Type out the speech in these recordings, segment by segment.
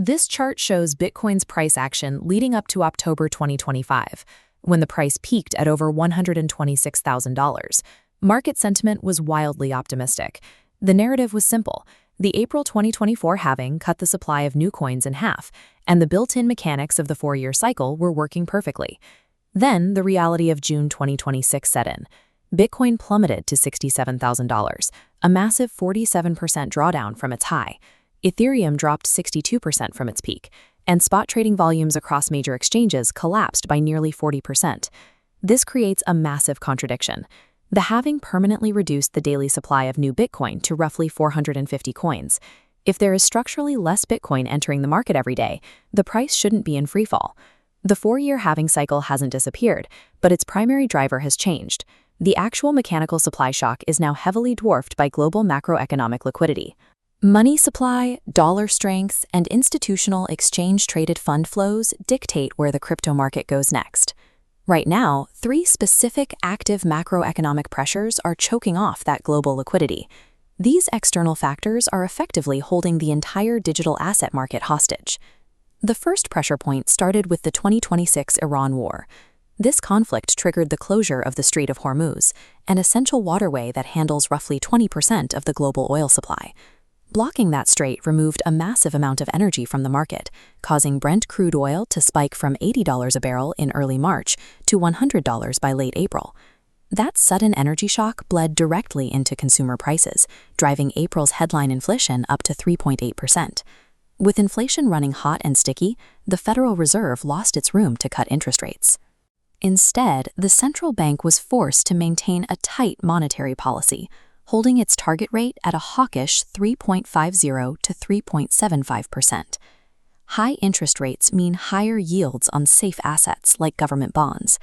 This chart shows Bitcoin's price action leading up to October 2025, when the price peaked at over $126,000. Market sentiment was wildly optimistic. The narrative was simple. The April 2024 halving cut the supply of new coins in half, and the built-in mechanics of the 4-year cycle were working perfectly. Then, the reality of June 2026 set in. Bitcoin plummeted to $67,000, a massive 47% drawdown from its high. Ethereum dropped 62% from its peak, and spot trading volumes across major exchanges collapsed by nearly 40%. This creates a massive contradiction. The halving permanently reduced the daily supply of new Bitcoin to roughly 450 coins. If there is structurally less Bitcoin entering the market every day, the price shouldn't be in freefall. The 4-year halving cycle hasn't disappeared, but its primary driver has changed. The actual mechanical supply shock is now heavily dwarfed by global macroeconomic liquidity. Money supply, dollar strengths, and institutional exchange-traded fund flows dictate where the crypto market goes next. Right now, 3 specific active macroeconomic pressures are choking off that global liquidity. These external factors are effectively holding the entire digital asset market hostage. The first pressure point started with the 2026 Iran war. This conflict triggered the closure of the Strait of Hormuz, an essential waterway that handles roughly 20% of the global oil supply. Blocking that strait removed a massive amount of energy from the market, causing Brent crude oil to spike from $80 a barrel in early March to $100 by late April. That sudden energy shock bled directly into consumer prices, driving April's headline inflation up to 3.8%. With inflation running hot and sticky, the Federal Reserve lost its room to cut interest rates. Instead, the central bank was forced to maintain a tight monetary policy, holding its target rate at a hawkish 3.50 to 3.75%. High interest rates mean higher yields on safe assets like government bonds.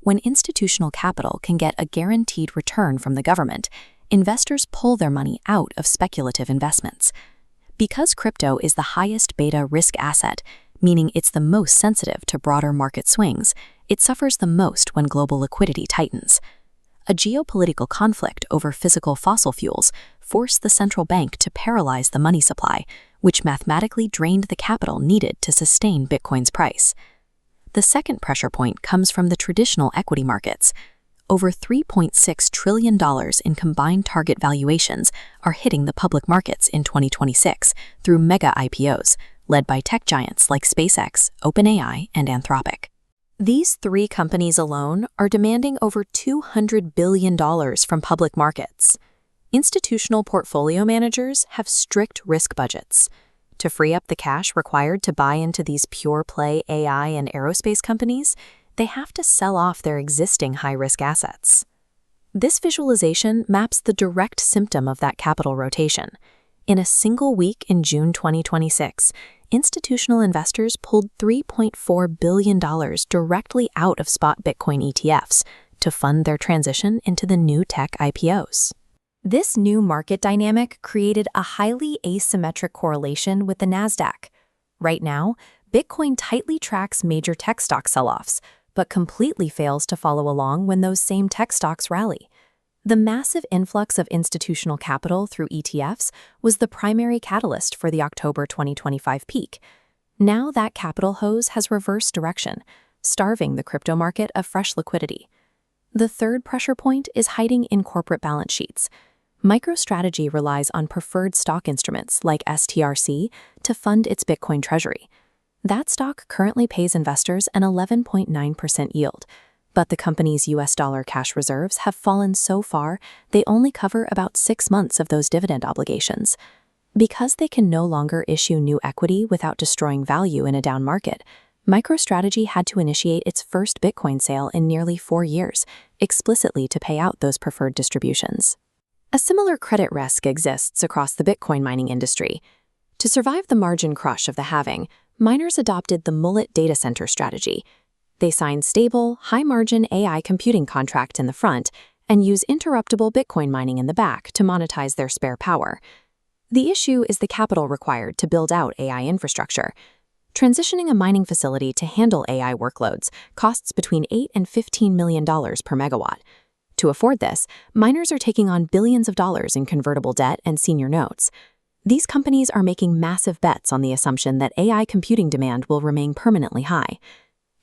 When institutional capital can get a guaranteed return from the government, investors pull their money out of speculative investments. Because crypto is the highest beta risk asset, meaning it's the most sensitive to broader market swings, it suffers the most when global liquidity tightens. A geopolitical conflict over physical fossil fuels forced the central bank to paralyze the money supply, which mathematically drained the capital needed to sustain Bitcoin's price. The second pressure point comes from the traditional equity markets. Over $3.6 trillion in combined target valuations are hitting the public markets in 2026 through mega IPOs, led by tech giants like SpaceX, OpenAI, and Anthropic. These 3 companies alone are demanding over $200 billion from public markets. Institutional portfolio managers have strict risk budgets. To free up the cash required to buy into these pure-play AI and aerospace companies, they have to sell off their existing high-risk assets. This visualization maps the direct symptom of that capital rotation. In a single week in June 2026, institutional investors pulled $3.4 billion directly out of spot Bitcoin ETFs to fund their transition into the new tech IPOs. This new market dynamic created a highly asymmetric correlation with the Nasdaq. Right now, Bitcoin tightly tracks major tech stock sell-offs, but completely fails to follow along when those same tech stocks rally. The massive influx of institutional capital through ETFs was the primary catalyst for the October 2025 peak. Now that capital hose has reversed direction, starving the crypto market of fresh liquidity. The third pressure point is hiding in corporate balance sheets. MicroStrategy relies on preferred stock instruments like STRC to fund its Bitcoin treasury. That stock currently pays investors an 11.9% yield. But the company's US dollar cash reserves have fallen so far, they only cover about 6 months of those dividend obligations. Because they can no longer issue new equity without destroying value in a down market, MicroStrategy had to initiate its first Bitcoin sale in nearly 4 years, explicitly to pay out those preferred distributions. A similar credit risk exists across the Bitcoin mining industry. To survive the margin crush of the halving, miners adopted the mullet data center strategy. They sign stable, high-margin AI computing contracts in the front and use interruptible Bitcoin mining in the back to monetize their spare power. The issue is the capital required to build out AI infrastructure. Transitioning a mining facility to handle AI workloads costs between $8 and $15 million per megawatt. To afford this, miners are taking on billions of dollars in convertible debt and senior notes. These companies are making massive bets on the assumption that AI computing demand will remain permanently high.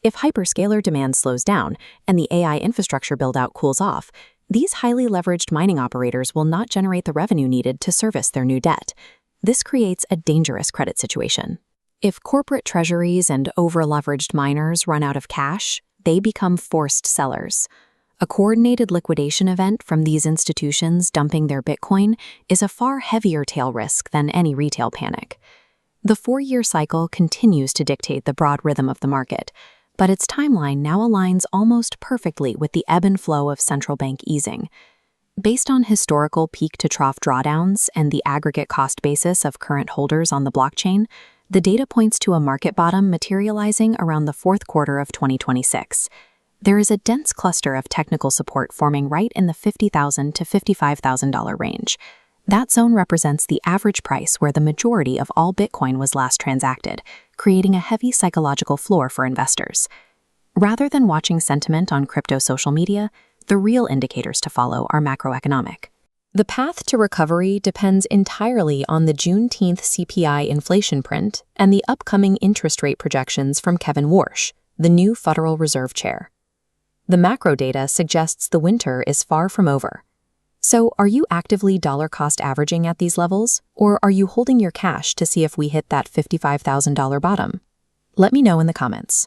If hyperscaler demand slows down and the AI infrastructure build-out cools off, these highly leveraged mining operators will not generate the revenue needed to service their new debt. This creates a dangerous credit situation. If corporate treasuries and over-leveraged miners run out of cash, they become forced sellers. A coordinated liquidation event from these institutions dumping their Bitcoin is a far heavier tail risk than any retail panic. The 4-year cycle continues to dictate the broad rhythm of the market, but its timeline now aligns almost perfectly with the ebb and flow of central bank easing. Based on historical peak-to-trough drawdowns and the aggregate cost basis of current holders on the blockchain, the data points to a market bottom materializing around the fourth quarter of 2026. There is a dense cluster of technical support forming right in the $50,000 to $55,000 range. That zone represents the average price where the majority of all Bitcoin was last transacted, creating a heavy psychological floor for investors. Rather than watching sentiment on crypto social media, the real indicators to follow are macroeconomic. The path to recovery depends entirely on the Juneteenth CPI inflation print and the upcoming interest rate projections from Kevin Warsh, the new Federal Reserve Chair. The macro data suggests the winter is far from over. So, are you actively dollar cost averaging at these levels, or are you holding your cash to see if we hit that $55,000 bottom? Let me know in the comments.